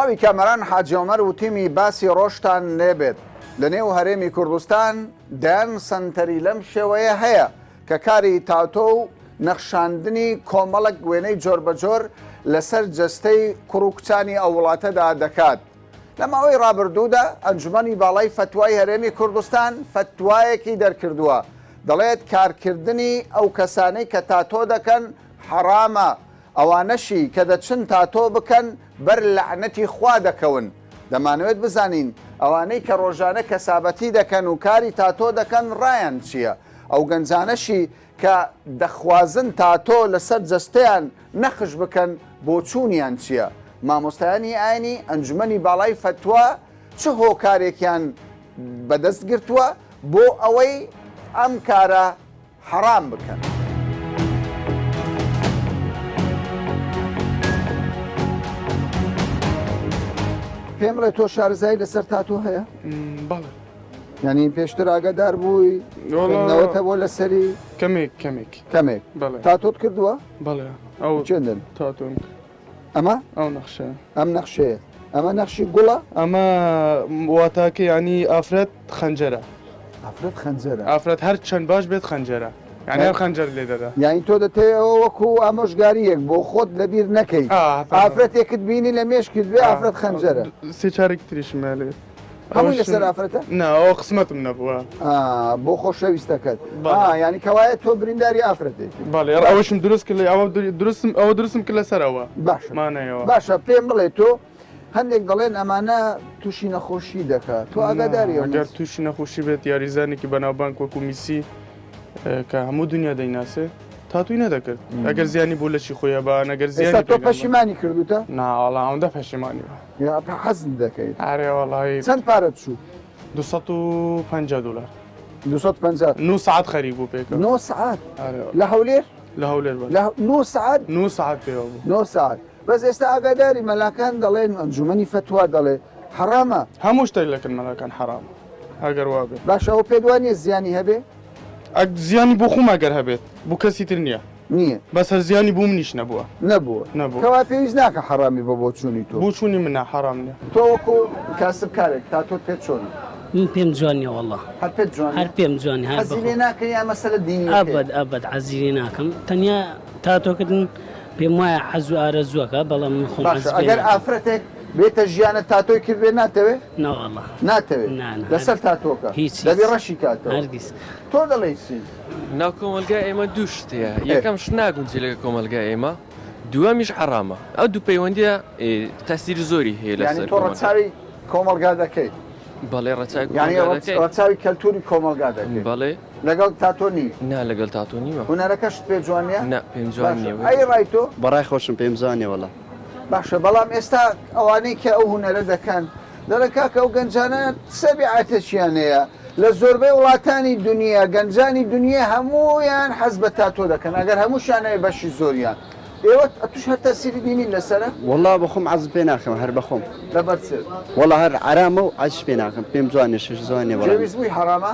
تەواوی کامەران حاجی عومەر وتیمی باسی ڕۆژتان نێبێت لە نێو هەرێمی کوردستان دەیان سنتەری لەم شێوەیە هەیە کە کاری تاتۆ و نەخشاندنی کۆمەڵک وێنەی جۆر بەجۆر لەسەر جەستەی کوڕ و کچانی ئەو وڵاتەدا دەکات. لە ماوەی ڕابردوودا ئەنجومەنی باڵای فتوای هەرێمی کوردستان فتوایەکی دەرکردووە دەڵێت کارکردنی ئەو کەسانەی کە تاتۆ دەکەن حرامە، ئەوانەشی کە دەچن تاتۆ بکەن بەر لەعنەتی خوا دەکەون. دەمانەوێت بزانین ئەوانەی کە ڕۆژانە کەسابەتی دەکەن و کاری تاتۆ دەکەن ڕایان چییە؟ ئەو گەنجانەشی کە دەخوازن تاتۆ لەسەر جەستەیان نەخش بکەن بۆ چوونیان چییە؟ مامۆستایانی ئاینی ئەنجومەنی باڵای فتوا چه هۆکارێکیان بەدەست گرتووە بۆ ئەوەی ئەم کارە حرام بکەن. پێم بڵێ تۆ شارەزایی لەسەر تاتۆ هەیە؟ بەڵێ. ینی پێشتر ئاگادار بووی نەوەتە بۆ لەسەری کەمێک تاتۆت کردووە؟ بەڵێ ئەو چێندن تاتۆم ئەمە ئەو نەخشە ئەم نەخشەیە ئەمە نەخشی گوڵە؟ ئەمە واتاکە ینی ئافرەت خەنجەرە. ئافرەت خەنجەرە؟ ئافرەت هەر چەند باش بێت خەنجەرە، یعنی ئەم خەنجەر لێ دەدا. یعنی تۆ دەتەوە وەکو ئامۆژگاریەک بۆ خۆت لەبیر نەکەی ئافرەتێکت بینی لە مێشکت بێ ئافرەت خەنجەرە. سێ چارێکی تریشم لێت. هەمووی لەسەر ئافرەتە؟ نا ئەو قسمەتم نەبووە. بۆ خۆشەویستەکەت. ینی کەوایە تۆ برینداری ئافرەتێکی. بەڵێ ئەوەشم دروست کرد ئەوە دروستم کرد لەسەرەوە. باشە باشە پێم بڵێ تۆ هەندێک دەڵێن ئەمانە تووشی نەخۆشی دەکات تۆ ئاگاداری ئەگەر تووشی نەخۆشی بێت یاریزانێکی بەناوبانگ وەکو میسی کە هەموو دنیا دەیناسێ تاتوی نەدەکرد ئەگەر زیانی بوو لەشی خۆیە بە نەگەر زیانی تۆ پەشیمانی کردوتە؟ ناوەڵا ئەوەندە پەشیمانیوە حەزم دەکەیت؟ ئارێ وەڵی چەند پارەت چوو؟ $250. 250 9 ساعت خەریک بوو پێکە 9 ساعت لە هەولێر؟ لە هەولێر 9 ساعت؟ 9 ساعت پێوە بوو 9 ساعت بەس ئێستا ئاگاداری مەلاکان دەڵێن ئەنجومەنی فتوا دەڵێ حرامە هەموو شتێک لەکرد مەلاکان حرامە ئەگەر وا بێت باشە ئەو پێت وانیە زیانی هەبێ؟ زیانی بۆ خۆم ئەگەر هەبێت بوو کەسی تر نییە نییە بەس هەر زیانی بوو منیش نەبووە کەوا پێویست ناکە حرامی بۆ چوونی تۆ بۆ چوونی منە حرام نیە تۆ وەکو کاسبکارێک تا تۆ پێت چۆن؟ من پێم جوانیە وەڵڵا هەر پێت جوان هەر پێم جوانی حەزی ناکەی یا مەسەلە دینی ئەبەد حەزی ناکەم تەنیا تاتۆکردن پێم وایە حەز و ئارەزووەکە بەڵام من خۆم ئەگەر ئافرەتێک بێتە ژیانە تاتۆی کردێ ناتەوێت؟ ناوەڵڵا ناتەوێت لەسەر تاتۆکە دەبێ ڕەشی کاتەوە هەرگیز تۆ دەڵێی چی؟ ناو کۆمەلگای ئێمە دوو شتەیە یەکەم شت ناگونجێ لەگە کۆمەلگای ئێمە دووەمیش حرامە ئەو دوو پەیوەندیە تەسیر زۆری هەیە لەسەر تۆ ڕەچاوی کۆمەلگا دەکەیت بەڵێ ڕەچاوی کەلتوری کۆمەلگا دەکەیت بەڵێ لەگەڵ تاتۆ نی نا لەگەڵ تاتۆ نیوە هونەرەکەشت پێ جوانە؟ نا پێم جوان نیە ئەی ڕای تۆ؟ بەڕای خۆشم پێم زانێ وەڵا باشە بەڵام ئێستا ئەوانەی کە ئەو هونەرە دەکەن دەڵێ کاکە ئەو گەنجانە سەبیعەتەشیان هەیە لە زۆربەی وڵاتانی دنیا گەنجانی دنیا هەموویان حەز بە تاتۆ دەکەن ئەگەر هەمووشانەیە بەشی زۆریان ئێوە توش هەر تەسیری دینی لەسەرە؟ وەڵا بەخۆم عەز پێ ناکەم هەر بەخۆم لەبەر چ؟ وەڵا هەر عرامە و عەز پێ ناکەم پێم جوانێ شش جوانێ وەڵا پێویست بووی حرامە؟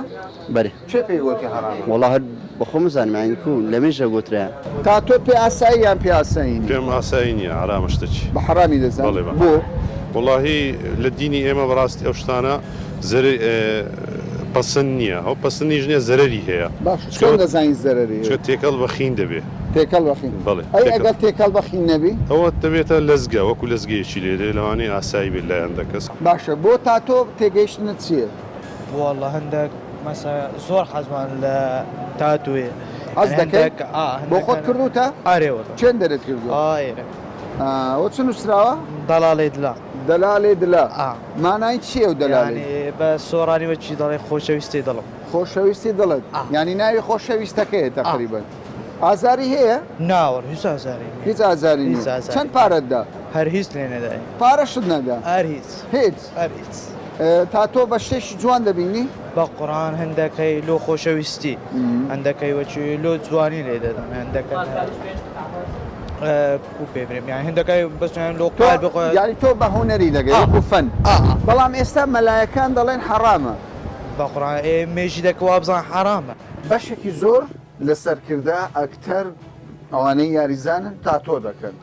بەرێ چێ پێی گوتی حرامە؟ وەڵا هەر بەخۆم زانم یعنی لە مێژە گوترایە تاتۆ پێ ئاسایی یان پێ ئاسایی؟ پێم ئاسایی نییە حرامە شتێکی بە حرامی دەزانم بۆ؟ وەڵاهی لە دینی ئێمە بەڕاستی ئەو شتانە پەسەند نییە ئەو پەسەندیش نییە زەرەری هەیە باش چۆن دەزانین زەرەری چکە تێکەڵ بەخین دەبێت تێکەڵ بەخین بەڵێ ئەگەر تێکەڵ بەخین نەبی ئەوە دەبێتە لەزگە وەکو لەزگەیەکی لێدێ لەوانەیە ئاسایی بێت لایەن دەکەس باشە بۆ تاتۆ تێگەیشتنت چییە؟ وەڵڵا هەندێک مەسەلا زۆر حەزمان لە تاتوێ حەز دەکەیت بۆ خۆت کردوتە؟ ئارێوە چێن دەرێت کردووە؟ ئەوە چ نووسراوە؟ دەڵاڵێ دلا دەلالێ دلا مانای چییە و دەلاڵێ؟ بە سۆرانیوە چی دەڵێ خۆشەویستی دڵم خۆشەویستی دڵت ینی ناوی خۆشەویستەکەیە تقریبا ئازاری هەیە؟ ناوەڕ هیچ ئازاری هیچ ئازاری چەند پارەتدا؟ هەر هیچ لێ نەدای پارەشت نەدا؟ هەر هیچ هیچ هەر هیچ تا تۆ بە شتێکی جوان دەبینی؟ بە قورآن هەندەکەی لۆ خۆشەویستی هەندەکەی وەچی لۆ جوانی لێ دەدەن هەندەکە پێ برێم یان هەندەکەی بەستیان لۆ قال بخۆ یانی تۆ بە هونەری دەگەی بفەن بەڵام ئێستا مەلایەکان دەڵێن حرامە بە قورآن مێژی دەکەوا بزان حرامە بەشێکی زۆر لە سەرکردا ئەکتەر ئەوانەی یاریزانن تا تۆ دەکەن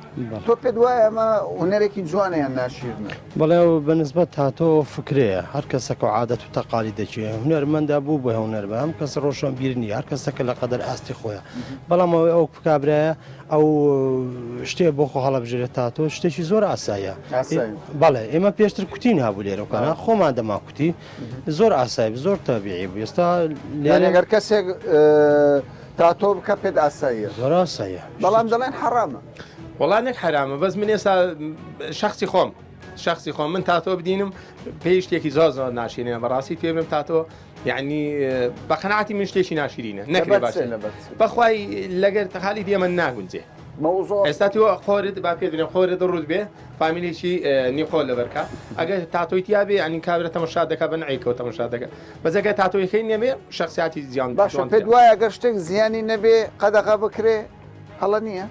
تۆ پێ دوایە ئەمە هوەرێکی جوانیان ناشیرنە بەڵێ بەنسبەت تاتۆ فکرەیە هەر کەسەکە و عادەت و تەقالی دەچێ هونەرمەندا بوو بە هەونەر بە هەم کەس ڕۆشن بیرنی هەر کەسەکە لە قەدەر ئاستی خۆیە بەڵام ئەو کابراایە ئەو شتێ بۆ خۆ هەڵەبژێت تاتۆ شتێکی زۆر ئاساییە بەڵێ ئێمە پێشتر کوتین هەبوو لێرەکانە خۆمان دەما کوتی زۆر ئاسایی زۆر تەبیعی بوو ئێستا لێگەر کەسێک تاتۆ بکە پێت ئاساییە زۆر ئاساییە بەڵام دەڵێن حرامە وەڵانێک حرامە بەس من ئێستا شخصی خۆم من تاتۆ بدینم پێی شتێکی زۆر زۆر ناشرینە بەڕاستی پێ بم تاتۆ یعنی بە قەنەعەتی من شتێکی ناشرینە نەکرێ باش بەخوای لەگەر تەخالی دێمە ناگونجێ ئێستا تۆ خۆرت با پێ دێنێ خۆرت ڕوود بێ فامیلێکی نیخۆ لەبەرکە ئەگەر تاتۆی تیا بێ ئەنی کابرە تەمەشا دەکە بە نعیکەوە تەمەشا دەکە بەزەگە تاتۆیەکەی نەبێ شخصیاتی زیان باشە پێ دوایە ئەگەر شتێک زیانی نەبێ قەدەغا بکرێ هەڵە نییە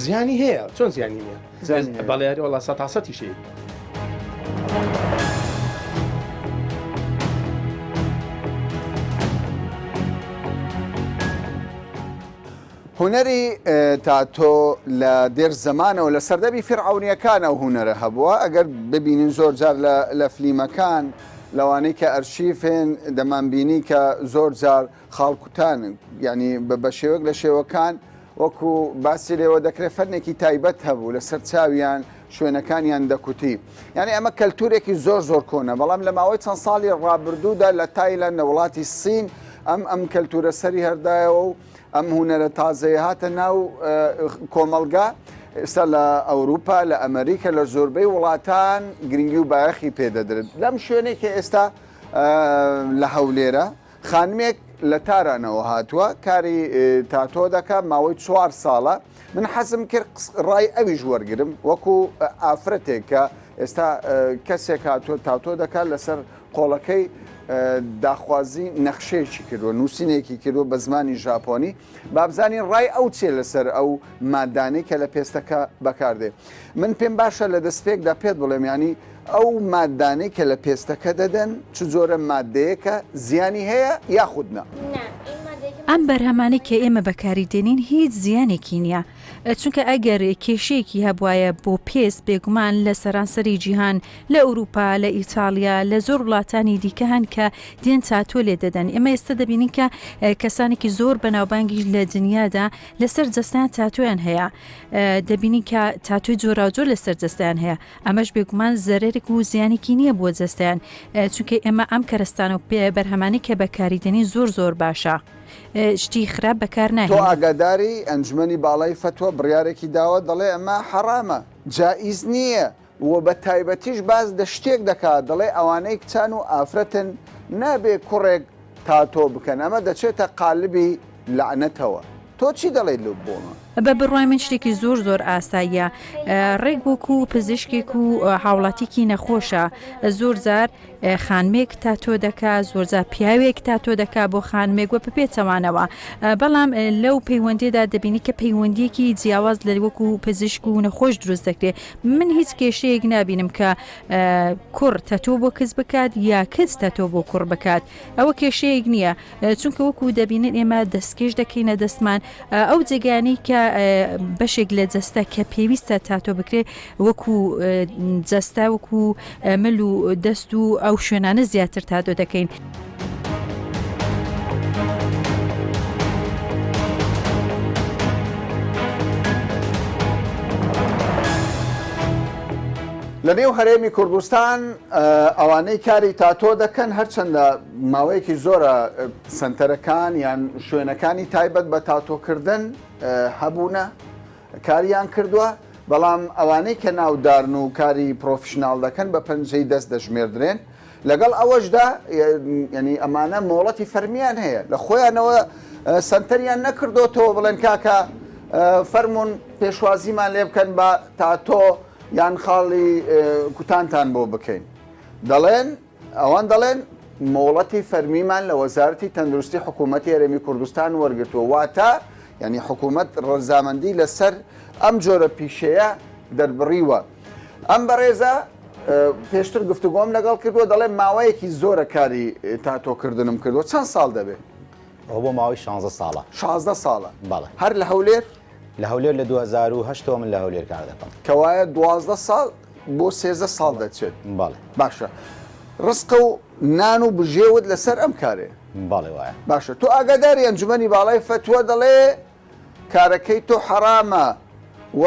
زیانی هەیە چۆن زیانی نییە بەڵێری وڵا سەتاسەتی شێ هوەری تاتۆ لە دێر زمانەوە لە سەردەمی فرعونیەکان ئەو هوەرە هەبووە ئەگەر ببینین زۆر جار لە فلیمەکان لەوانەی کە ئەرشیفێن دەمانبینی کە زۆر جار خاڵکوتان ینی بە شێوەک لە شێوەکان وەکو باسی لێوە دەکرێت فەرنێکی تایبەت هەبوو لە سەر چاویان شوێنەکانیان دەکوتی یعنی ئەمە کەلتورێکی زۆر زۆر کۆنە بەڵام لە ماوەی چەند ساڵی ڕابردوودا لە تایلەند لە وڵاتی سین ئەم کەلتورە سەری هەردایەوە و ئەم هوەرە تازەیە هاتە ناو کۆمەلگا ئێستا لە ئەوروپا لە ئەمریکا لە زۆربەی وڵاتان گرنگی و بایەخی پێدەدرێت لەم شوێنێکی ئێستا لە هەولێرە خانمێک لە تارانەوە هاتووە کاری تاتۆ دەکە ماوەی 4 ساڵە من حەزم کرد ڕای ئەویش وەرگرم وەکو ئافرەتێک کە ئێستا کەسێک هاتووە تاتۆ دەکات لەسەر قۆڵەکەی داخوازی نەخشەیەکی کردووە نووسینێکی کردووە بە زمانی ژاپۆنی بابزانین ڕای ئەو چێ لەسەر ئەو مادانەی کە لە پێستەکە بەکاردێ من پێم باشە لە دەستپێکدا پێت بڵێم ینی ئەو مادانەی کە لە پێستەکە دەدەن چ جۆرە مادەیەکە زیانی هەیە یاخودنا ئەم بەرهەمانی کە ئێمە بەکاری دێنین هیچ زیانێکی نییە چونکە ئەگەر کێشەیەکی هەبوایە بۆ پێست بێگومان لە سەرانسەری جیهان لە ئەوروپا لە ئیتالیا لە زۆر وڵاتانی دیکە هەن کە دێن تاتۆ لێ دەدەن ئێمە ئێستا دەبینین کە کەسانێکی زۆر بەناوبانگی لە دنیادا لەسەر جەستیان تاتۆیان هەیە دەبینین کە تاتۆی جۆراوجۆر لەسەر جەستیان هەیە ئەمەش بێگومان زەرێک و زیانێکی نییە بۆ جەستیان چونکە ئێمە ئەم کەرستان و بەرهەمانی کە بەکاری دێنین زۆر باشە شتی خراپ بەکار ناهێن تۆ ئاگاداری ئەنجمەنی باڵای فتووە بڕیارێکی داوە دەڵێ ئەمە حرامە جائیز نییە و بە تایبەتیش باز دە شتێک دەکات دەڵێ ئەوانەی کچان و ئافرەتن نابێ کوڕێک تاتۆ بکەن ئەمە دەچێتە قالبی لعنەتەوە تۆ چی دەڵێت لە بۆمە؟ بە بڕوای من شتێکی زۆر ئاساییە ڕێک وەکو پزیشکێک و هاوڵاتیکی نەخۆشە زۆر جار خانمێک تاتۆ دەکا زۆرجار پیاوێک تاتۆ دەکا بۆ خانمێک وە پێچەوانەوە بەڵام لەو پەیوەندیدا دەبینی کە پەیوەندیەکی جیاواز لە وەکو پزیشک و نەخۆش دروست دەکرێت من هیچ کێشەیەک نبینم کە کوڕ تەتۆ بۆ کەس بکات یا کەس تەتۆ بۆ کوڕ بکات ئەوە کێشەیەک نییە چونکە وەکو دەبینن ئێمە دەستکێش دەکەینە دەستمان ئەو جێگانی کە بەشێک لە جەستە کە پێویستە تاتۆ بکرێت وەکو جەستا وەکو مل و دەست و ئەو شوێنانە زیاتر تاتۆ دەکەین. لە نێو هەرێمی کوردستان ئەوانەی کاری تاتۆ دەکەن هەرچەندە ماوەیەکی زۆرە سنتەرەکان یان شوێنەکانی تایبەت بە تاتۆکردن هەبوونە کاریان کردووە بەڵام ئەوانەی کە ناودارن و کاری پرۆفشناڵ دەکەن بە پەنجەی دەست دەژمێردرێن لەگەڵ ئەوەشدا ینی ئەمانە مۆڵەتی فەرمیان هەیە لە خۆیانەوە سنتەریان نەکردوتەوە بڵێن کاکە فەرمونون پێشوازیمان لێ بکەن بە تاتۆ یان خاڵی کوتانتان بۆ بکەین دەڵێن ئەوان دەڵێن مۆڵەتی فەرمیمان لە وەزارەتی تەندروستی حکوومەتی هەرێمی کوردستان وەرگرتووە واتە ینی حکوومەت ڕەزامەندی لەسەر ئەم جۆرە پیشەیە دەربڕیوە ئەم بەڕێزە پێشتر گفتوگۆم لەگەڵ کردووە دەڵێ ماوەیەکی زۆرە کاری تاتۆکردنم کردووە چەند ساڵ دەبێت؟ ئەو بۆ ماوەی 16 ساڵە 16 ساڵە بەڵێ هەر لە هەولێر لە هەولێر لە 2008 من لە هەولێر کار دەکەم کەوایە 12 ساڵ بۆ 13 ساڵ دەچێت باڵێ باشە ڕستقە و نان و بژێوت لەسەر ئەم کارێ باڵێ وایە باشە تۆ ئاگاداری ئەنجومەنی باڵای فتووە دەڵێ کارەکەی تۆ حرامە و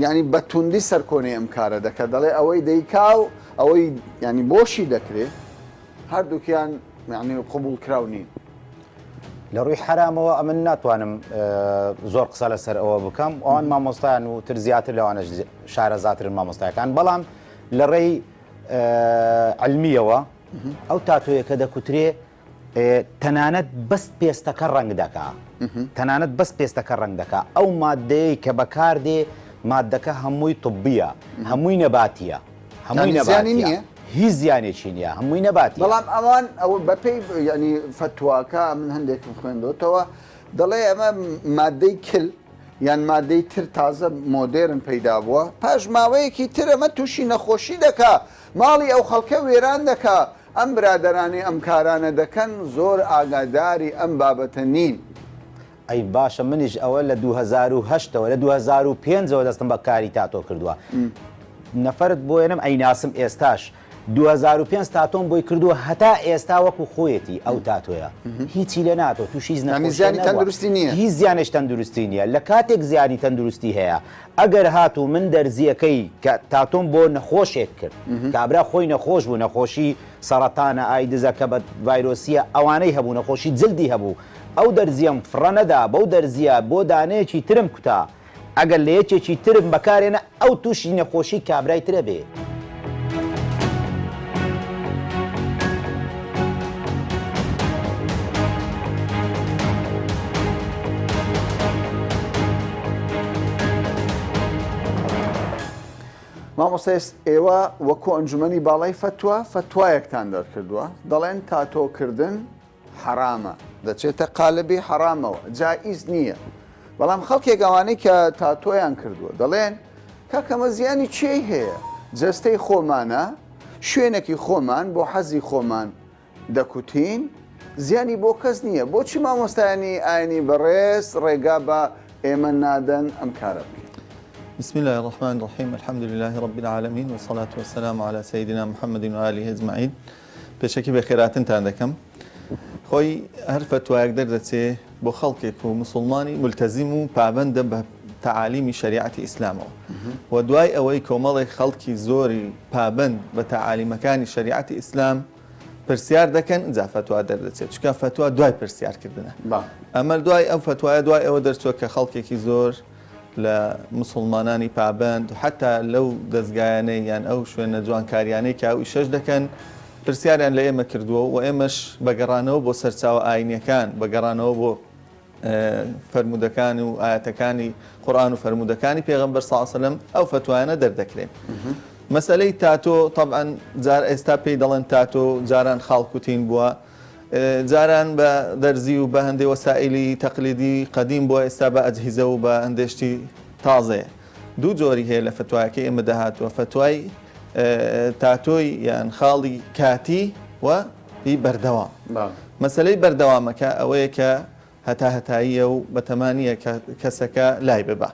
ینی بەتوندی سەرکۆنی ئەم کارە دەکە دەڵێ ئەوەی دەیکا و ئەوەی ینی بۆشی دەکرێت هەردووکیان یعنی قبول کراو نین لە ڕووی حرامەوە ئەمن ناتوانم زۆر قسە لەسەر ئەوە بکەم ئەوان مامۆستایان و تر زیاتر لەوانش شارەزاترن مامۆستایەکان بەڵام لە ڕێی علمیەوە ئەو تاتۆیە کە دەکوترێ تەنانەت بەست پێستەکە ڕنگ دەکا تەنانەت بەست پێستەکە ڕنگ دەکا ئەو مادەیە کە بەکاردێ مادەکە هەمووی طبیە هەمووی نەباتیە هەمووی نەباتیە هیچ زیانێکی نییە هەمووی نەباتی بەڵام ئەوان ئەوە بەپێی ینی فتوواکە من هەندێکم خوێندەوە دەڵێ ئەمە مادەی کل یان مادەی تر تازە مۆدێرن پەیدا بووە پاش ماوەیەکی تر ئەمە تووشی نەخۆشی دەکا ماڵی ئەو خەڵکە وێران دەکا ئەم برادرانی ئەم کارانە دەکەن زۆر ئاگاداری ئەم بابەتە نین ئەی باشە منیش ئەوە لە 2008ەوە لە 2005ەوە دەستم بە کاری تاتۆ کردووە نەفرت بۆێنم ئەی ناسم ئێستاش 2005 تاتۆم بۆی کردووە هەتا ئێستا وەکو خۆیەتی ئەو تاتۆیە هیچی لێ ناتۆ تووشی زیانی تەندروستی نییە هیچ زیانش تەندروستی نییە لە کاتێک زیانی تەندروستی هەیە ئەگەر هاتوو من دەرزیەکەی کە تاتۆم بۆ نەخۆشێک کرد کابرا خۆی نەخۆش بوو نەخۆشی سەرەتانە ئایدزە کە بە ڤایرۆسیە ئەوانەی هەبوو نەخۆشی جلدی هەبوو ئەو دەرزیم فڕە نەدا بەو دەرزیە بۆ دانەیەکی ترم کوتا ئەگەر لە یەکێکی ترم بەکارێنە ئەو تووشی نەخۆشی کابرای ترە بێ مامۆستای ئێوە وەکو ئەنجومەنی باڵای فتووە فتوایەکتان دەرکردووە دەڵێن تاتۆکردن حرامە دەچێتە قالبی حرامەوە جائیز نییە بەڵام خەڵکێک ئەوانەی کە تاتۆیان کردووە دەڵێن کاکەمە زیانی چی هەیە جەستەی خۆمانە شوێنێکی خۆمان بۆ حەزی خۆمان دەکوتین زیانی بۆ کەس نییە بۆچی مامۆستایانی ئاینی بەڕێز ڕێگا بە ئێمە نادەن ئەم کارە بکەین بسم الله الرحمن الرحيم الحمد لله رب العالمين والصلاة والسلام على سيدنا محمد وآله أجمعين بشكل بخيرات تاندكم خوي هر فتوى دەردەچێ بۆ خەڵکێک و مسلمانی ملتزم و پابەندە بە تعاليمی شریعەتی ئیسلامەوە و دوای ئەوەی کۆمەڵێک خەڵکی زۆری پابەند بە تعالیمەکانی شریعەتی ئیسلام پرسیار دەکەن جا فتوى دەردەچێت چکە فتوى دوای پرسیارکردنە ئەمە دوای ئەم فتوایە دوای ئەوە دەرچووە کە خەڵکێکی زۆر لە مسلمانانی پابند و حتا لەو دەستگایانەی یان ئەو شوێنە جوانکاریانەی کە ئەو ئیشەش دەکەن پرسیاریان لە ئێمە کردووە و ئێمەش بەگەڕانەوە بۆ سەرچاوە ئاینیەکان بەگەڕانەوە بۆ فەرمودەکان و ئاەتەکانی قورئان و فەرمودەکانی پێغەمبەر صلی الله علیه و سلم ئەو فتوایانە دەردەکرێن مەسەلەی تاتۆ طبعا جار ئێستا پێی دەڵێن تاتۆ جاران خاڵکوتین بووە جاران بە دەرزی و بە هەندێک وەسائلی تەقلیدی قەدیم بووە ئێستا بە ئەجهیزە و بە هەندێشتی تازەیە دوو جۆری هەیە لە فتوایەکەی ئێمە داهاتوە فتوای تاتۆی یان خاڵی کاتی و هی بەردەوام مەسەلەی بەردەوامەکە ئەوەیە کە هەتاییە و بەتەمانیە کەسەکە لای ببە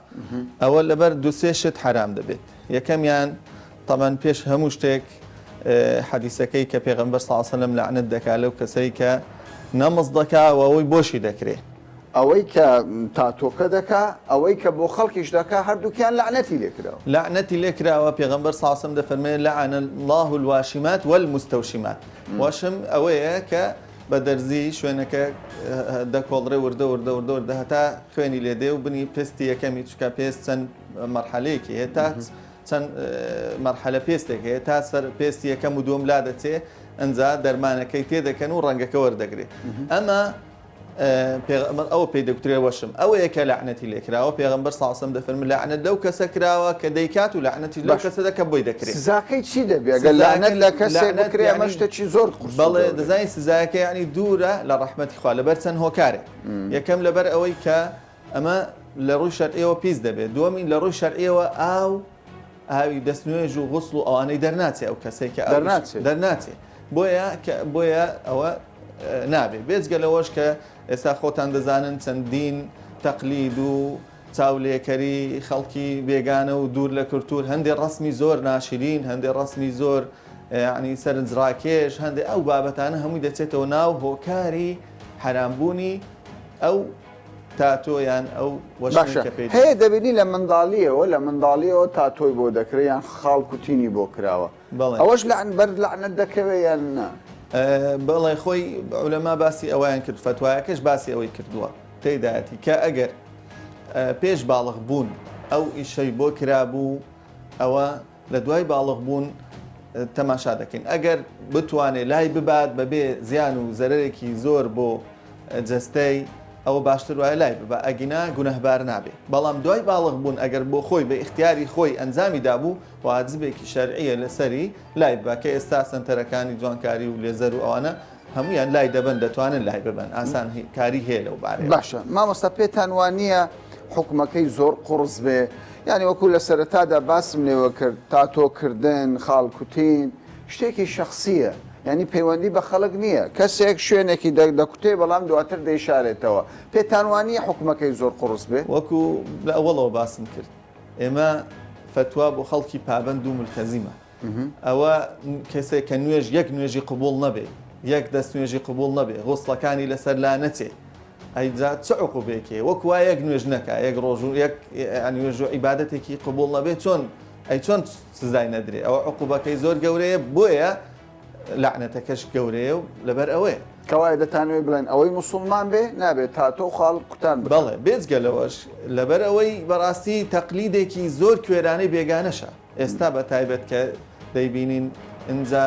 ئەوە لەبەر دووسێ شت حرام دەبێت یەکەمیان طبعاً پێش هەموو شتێک حەدیسەکەی کە پێغەمبەر صلی الله علیه و سلم لعنت دەکا لەو کەسەی کە نەمز دەکا و ئەوەی بۆشی دەکرێت ئەوەی کە تاتۆکە دەکا ئەوەی کە بۆ خەڵکیش دەکا هەردووکیان لعنەتی لێکراوە لعنەتی لێکراوە پێغەمبەر صلی الله علیه و سلم دەفەرمێ لعن الله الواشمات والمستوشمات واشم ئەوەیە کە بە دەرزی شوێنەکە دەکۆڵڕێ وردە هەتا خوێنی لێدێ و بنی پێستی یەکەمی چکە پێست چەند مەرحەلەیەکی هەیە تا چەند مەرحەلە پێستێک هەیە تا سەر پێستی یەکەم و دووەم لا دەچێ ئەنجا دەرمانەکەی تێدەکەن و ڕەنگەکە وەردەگرێت ئەمە ئەوە پێی دەکوترێ وەشم ئەوەیە کە لعنەتی لێکراوە پێغەمبەر صلی الله علیه و سلم دەفەرمێ لعنەت لەو کەسە کراوە کە دەیکات و لعنەتی لەو کەسە دەکە بۆی دەکرێت سزاکەی چی دەبێت ئەگەر لعنەت لە کەسێک بکرێ ئەمە شتێکی زۆر قورس بەڵێ دەزانین سزایەکە یعنی دوورە لە ڕەحمەتی خوا لەبەر چەند هۆکارێک یەکەم لەبەر ئەوەی کە ئەمە لە ڕووی شەرعیەوە پیس دەبێت دووەمین لە ڕووی شەرعیەوە ئاوی دەستنوێژ و غوسڵ و ئەوانەی دەرناچێ ئەو کەسێک کە دەرناچێ بۆیە ئەوە نابێ بێجگە لەوەش کە ئێستا خۆتان دەزانن چەندین تەقلید و چاولێکەری خەڵکی بێگانە و دوور لە کورتور هەندێک ڕسمی زۆر ناشرین هەندێک ڕسمی زۆر ینی سەرنجڕاکێش هەندێک ئەو بابەتانە هەمووی دەچێتەوە ناو هۆکاری حرامبوونی ئەو تاتۆیان ئەو وەشە هەیە دەبینی لە منداڵیەوە تاتۆی بۆ دەکرێت یان خاڵکوتینی بۆ کراوە ئەوەش بەر لەعنەت دەکەوێت یان نا بەڵێ خۆی عولەما باسی ئەویان کرد فتوایەکەش باسی ئەوەی کردووە تێدایەتی کە ئەگەر پێش باڵغ بوون ئەو ئیشەی بۆ کرابوو ئەوە لە دوای باڵغ بوون تەماشا دەکەین ئەگەر بتوانێت لای ببات بەبێ زیان و زەرەرێکی زۆر بۆ جەستەی ئەوە باشتر وایە لای ببە ئەگینا گونەهبار نابێت بەڵام دوای باڵغ بوون ئەگەر بۆ خۆی بە اختیاری خۆی ئەنجامی دابوو واجبێکی شەرعیە لەسەری لای ببە کە ئێستا سنتەرەکانی جوانکاری و لێزەر و ئەوانە هەمویان لای دەبن دەتوانن لای ببن ئاسان کاری هەیە لەو بارەیە باشە مامۆستا پێتان وانە حکومەکەی زۆر قڕز بێ یعنی وەکو لە سەرەتادا باسم لێوە کرد تاتۆکردن خاڵکوتین شتێکی شخصیە ینی پەیوەندی بە خەڵک نییە کەسێک شوێنێکی دەکوتێ بەڵام دواتر دەیشارێتەوە پێتانوانی حکومەکەی زۆر قڕز بێ وەکو لە ئەوڵەوە باسم کرد ئێمە فتوا بۆ خەڵکی پابند و ملتەزیمە ئەوە کەسێک کە نوێژ یەک نوێژی قبول نەبێ یەک دەست نوێژی قبول نەبێ غوسڵەکانی لەسەر لا نەچێ ئەیجا چ عقوبێکێ وەک وایە یەک نوێژ نەکە یەک ڕۆژ و یەک نوێژ و عیبادەتێکی قبول نەبێت چۆن سزای نەدرێ ئەوە عقوبەکەی زۆر گەورەیە بۆیە لعنەتەکەش گەورەیە و لەبەر ئەوەیە کەوایە دەتانوێت بڵێن ئەوەی موسڵمان بێ نابێت تاتۆ خاڵ کوتان بەڵێ بێجگەلەوەش لەبەر ئەوەی بەڕاستی تەقلیدێکی زۆر کوێرانەی بێگانەشە ئێستا بە تایبەت کە دەیبینین ئینجا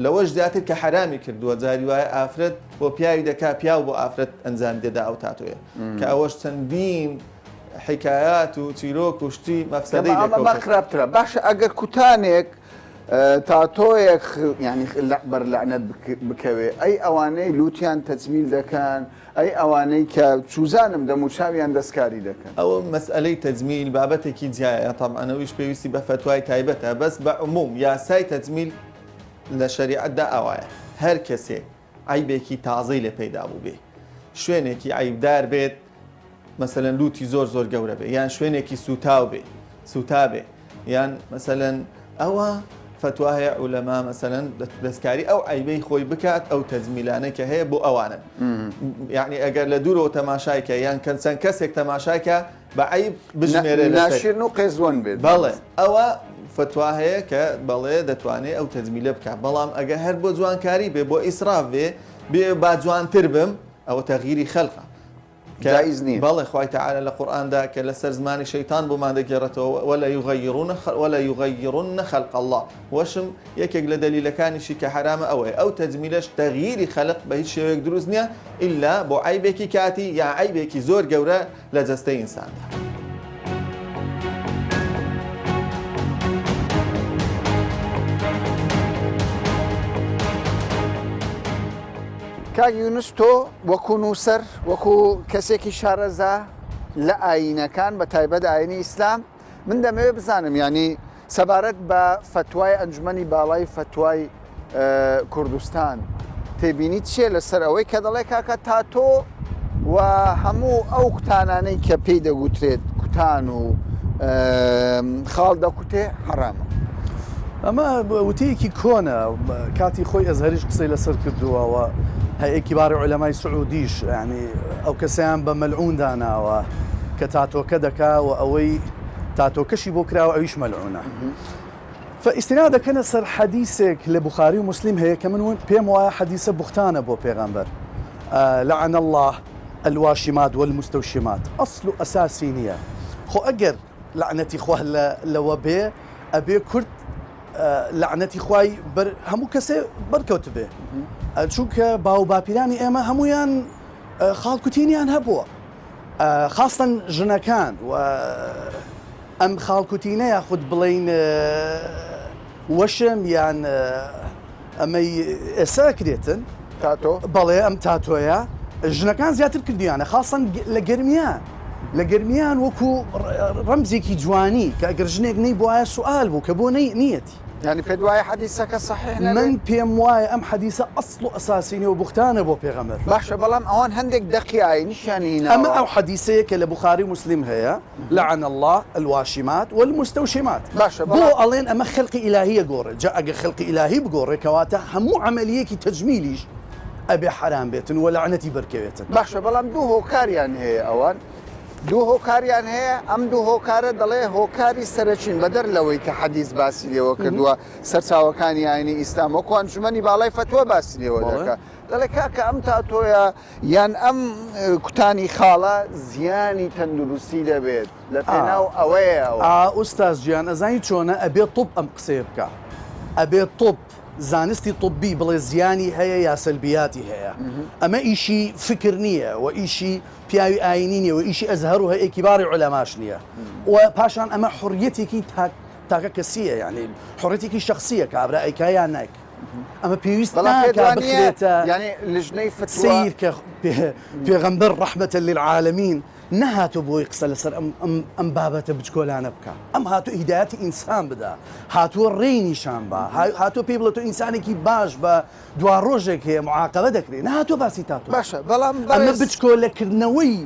لەوەش زیاتر کە حرامی کردووە جاری وایە ئافرەت بۆ پیاوی دەکا پیاو بۆ ئافرەت ئەنجام دێدا ئەو تاتۆیە کە ئەوەش چەندین حکایات و چیرۆک و شتی مەفسەدەی خراپترە باشە ئەگەر کوتانێک تاتۆیەک ینی بەر لەعنەت بکەوێ ئەی ئەوانەی لوتیان تەجمیل دەکەن ئەی ئەوانەی کە چوزانم دەموچاویان دەستکاری دەکەن ئەوە مەسئلەی تەجمیل بابەتێکی جیایە تەمەنەوەیش پێویستی بە فتوای تایبەتە بەس بە عموم یاسای تەجمیل لە شریعەتدا ئەوایە هەر کەسێک عیبێکی تازەی لە پەیدا بوو بێ شوێنێکی عیبدار بێت مەسەلەن لوتی زۆر گەورە بێ یان شوێنێکی سوتا بێ یان مەسەلەن ئەوە فتوایە عولەما مەسەلەن دەستکاری ئەو عیبەی خۆی بکات ئەو تەجمیلانە کە هەیە بۆ ئەوانن یعنی ئەگەر لە دوورەوە تەماشایکە یان چەند کەسێک تەماشایکە بە عیب بژمێرە ناشرن و قێزوەن بێت بەڵێ ئەوە فتوا هەیە کە بەڵێ دەتوانێت ئەو تەجمیلە بکات بەڵام ئەگە هەر بۆ جوانکاری بێ بۆ ئیسراف بێ با جوانتر بم ئەوە تەغییری خەڵقە جائز نییە بەڵێ خوای تەعالە لە قورئاندا کە لەسەر زمانی شەیتان بۆمان دەگێڕێتەوە ولا یغەیڕن خەلق الله وەشم یەکێک لە دەلیلەکانیشی کە حرامە ئەوەیە ئەو تەجمیلەش تەغییری خەلق بە هیچ شێوەیەک دروست نییە ئیلا بۆ عیبێکی کاتی یا عیبێکی زۆر گەورە لە جەستەی ئینساندا کاک یونس تۆ وەکو نووسەر وەکو کەسێکی شارەزا لە ئاینەکان بە تایبەت ئاینی ئیسلام من دەمەوێت بزانم ینی سەبارەت بە فتوای ئەنجومەنی باڵای فتوای کوردستان تێبینیت چیە لەسەر ئەوەی کە دەڵێ کاکە تاتۆ و هەموو ئەو کوتانانەی کە پێی دەگوترێت کوتان و خاڵ دەکوتێ حرامە ئەمە وتەیەکی کۆنە کاتی خۆی ئەزهەریش قسەی لەسەر کردووەوە هەیەکی باری عولەمای سعودیش ینی ئەو کەسیان بە مەلعون داناوە کە تاتۆکە دەکا و ئەوەی تاتۆکەشی بۆ کراوە ئەویش مەلعونە فئیستینا دەکەنە سەر حەدیثێک لە بوخاری و مسلیم هەیە کە من پێم وایە حەدیثە بوختانە بۆ پێغەمبەر لعن الله الواشمات والمستوشمات ئەسڵ و ئەساسی نییە خۆ ئەگەر لعنەتی خوا لەوە بێ ئەبێ کورد لعنەتی خوای هەموو کەسێ بەرکەوت بێ چونکە باو باپیرانی ئێمە هەمویان خاڵکوتینیان هەبووە خاستن ژنەکان و ئەم خاڵکوتینە یاخود بڵین وەشم یان ئەمەی ئێستا کرێتن بەڵێ ئەم تاتۆیە ژنەکان زیاتر کردیانە خاستن لە گەرمیان وەکو ڕەمزێکی جوانی کە ئەگەر ژنێک نەی بۆ ئایا سوال بوو کە بۆ نیەتی يعني پێت وایە حەدیسەکە صحیح من پێم وایە ئەم حەدیسە ئەسڵ و ئەساسینی و بوختانە بۆ پێغەمبەر. باشە بەڵام ئەوان هەندێک دەقیایی نیشانی هینەوە. ئەمە ئەو حەدیسەیە کە لە بوخاری مسلم هەیە لعن الله الواشمات والمستوشمات. باشە بۆ ئەڵێن ئەمە خەڵقی ئیلاهیە گۆڕێ، جا ئەگە خەڵقی ئیلاهی بگۆڕێ کەواتە هەموو عملیەکی تەجمیلیش ئەبێ حرام بێتن و لەعنەتی بەرکەوێتن. باشە بەڵام دوو هۆکاریان هەیە ئەوان. دوو هۆکاریان هەیە ئەم دوو هۆکارە دەڵێ هۆکاری سەرچین بەدەر لەوەی کە حەدیث باسی لێوە کردووە سەرچاوەکانی ئاینی ئیسلام وەکو ئەنجومەنی باڵای فتووە باسی لێوە دەکات. دەڵێ کاکە ئەم تاتۆیە یان ئەم کوتانی خاڵە زیانی تەندروستی دەبێت لە پێناو ئەوەیە. ئوستاز گیان ئەزانی چۆنە ئەبێت توپ ئەم قسەیە بکە، ئەبێت توپ زانستی طبی بڵێ زیانی هەیە یا سەلبیاتی هەیە. ئەمە ئیشی فکر نییە و ئیشی پیاوی ئاینی نیە و ئیشی ئەزهر و هەیە کیباری علەماش نییە و پاشان ئەمە حڕیەتێکی تاکە کەسیە، یعنی حڕەتێکی شخصیە کە ئابرا ئەیکایان نایک. ئەمە پێویست بخرێتە ینی لژنەی سیر کە پێغەمبەر ڕەحمەتە للعالەمین نەهاتۆ بۆی قسە لەسەر ئەم بابەتە بچکۆلانە بکە. ئەم هاتوو هیدایەتی ئینسان بدا، هاتووە ڕێی نیشان بە، هاتووە پێی بڵێت تۆ ئینسانێکی باش بە دوا ڕۆژێک هەیە معاقبە دەکرێت، نەهاتوە باسی تاتۆ. باشە بەڵام ئەمە بچکۆلەکردنەوەی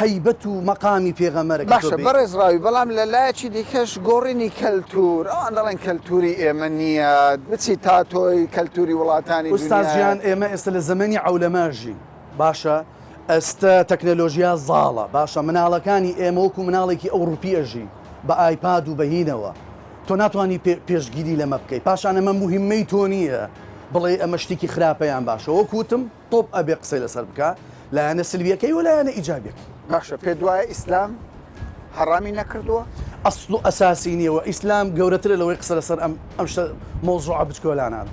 هەیبەت و مەقامی پێغەمبەرێک. باشە بەڕێزراوی بەڵام لە لایەکی دیکەش گۆڕینی کەلتور ئەوان دەڵێن کەلتوری ئێمە نییە بچی تاتۆی کەلتوری وڵاتانی ئوستازیان ئێمە ئێستا لە زەمەنی عەولەماژین. باشە ئەستا تەکنەلۆژیا زاڵە، باشە مناڵەکانی ئێمە وەکو مناڵێکی ئەوروپیەژی بە ئایپاد و بەهینەوە تۆ ناتوانانی پێشگیری لەمە بکەیت. پاشان ئەمە موهمەی تۆ نییە بڵێ ئەمە شتێکی خراپەیان باشە وەکوتم تۆپ ئەبێ قسەی لەسەر بکە لایەنە سلبیەکەی و لایەنە ئیجابیەکەی. باشە پێ دوایە ئیسلام حەڕامی نەکردووە؟ ئەسڵ و ئەساسی نییەوە ئیسلام گەورەترە لەوەی قسە لەسەر ئەم شتە مۆزوعە بچکۆلانان.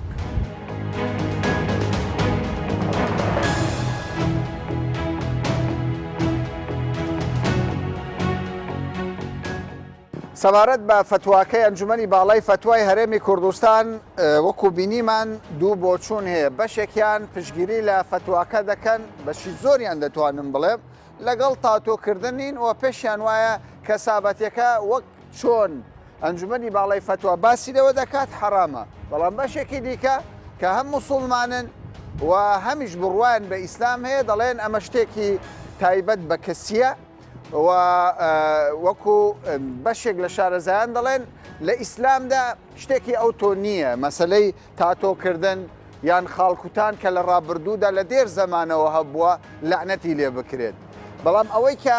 سەبارەت بە فتوواکەی ئەنجومەنی باڵای فتوای هەرێمی کوردستان وەکو بینیمان دوو بۆچوون هەیە. بەشێکیان پشتگیری لە فتوواکە دەکەن، بەشی زۆریان دەتوانم بڵێم لەگەڵ تاتۆکردنین و پێشیان وایە کەسابەتەکە وەک چۆن ئەنجومەنی باڵای فتووا باسی لەوە دەکات حەرامە. بەڵام بەشێکی دیکە کە هەم موسڵمانن و هەمیش بڕوایان بە ئیسلام هەیە دەڵێن ئەمە شتێکی تایبەت بە کەسیە و وەکو بەشێک لە شارەزایان دەڵێن لە ئیسلامدا شتێکی ئەو تۆ نییە، مەسەلەی تاتۆکردن یان خاڵکوتان کە لە ڕابردوودا لە دێر زەمانەوە هەبووە لەعنەتی لێ بکرێت. بەڵام ئەوەی کە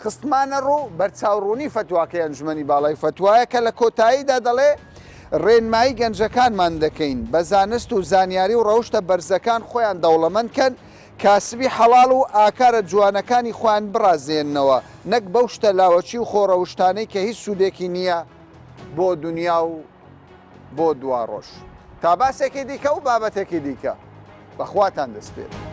خستمانە ڕوو بەرچاوڕوونی فتوواکەی ئەنجومەنی باڵای فتوایە کە لە کۆتاییدا دەڵێ ڕێنمایی گەنجەکانمان دەکەین بە زانست و زانیاری و ڕەوشتە بەرزەکان خۆیان دەوڵەمەندکەن کاسبی حەڵاڵ و ئاکارە جوانەکانی خۆیان بڕازێننەوە نەک بەو شتە لاوەچی و خۆڕەوشتانەی کە هیچ سوودێکی نییە بۆ دنیا و بۆ دوا ڕۆژ. تا باسێکی دیکە و بابەتێکی دیکە بەخواتان دەست پێێت.